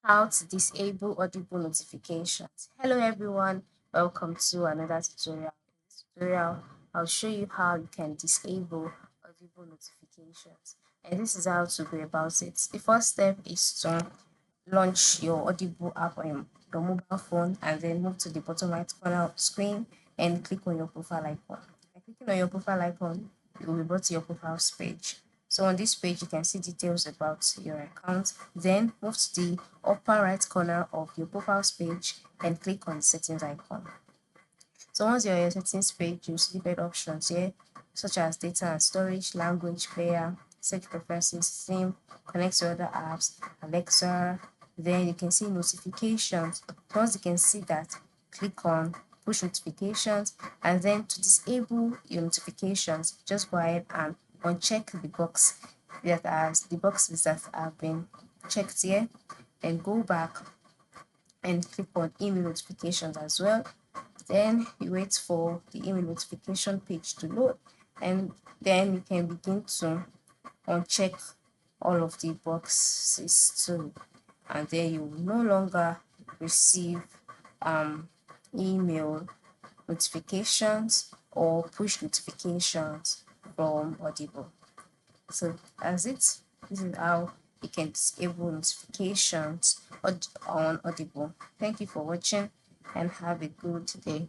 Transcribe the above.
How to disable Audible notifications. Hello everyone, welcome to another tutorial. In this tutorial, I'll show you how you can disable Audible notifications. And this is how to go about it. The first step is to launch your Audible app on your mobile phone and then move to the bottom right corner of the screen and click on your profile icon. By clicking on your profile icon, you will be brought to your profiles page. So on this page, you can see details about your account. Then move to the upper right corner of your profiles page and click on the settings icon. So once you're on your settings page, you'll see different options here, such as data and storage, language player, search preferences, theme, connect to other apps, Alexa. Then you can see notifications. Once you can see that, click on push notifications, and then to disable your notifications, just go ahead and uncheck the box that has the boxes that have been checked here, and go back and click on email notifications as well. Then you wait for the email notification page to load, and then you can begin to uncheck all of the boxes too, and then you will no longer receive email notifications or push notifications from Audible. So that's it. This is how you can disable notifications on Audible. Thank you for watching and have a good day.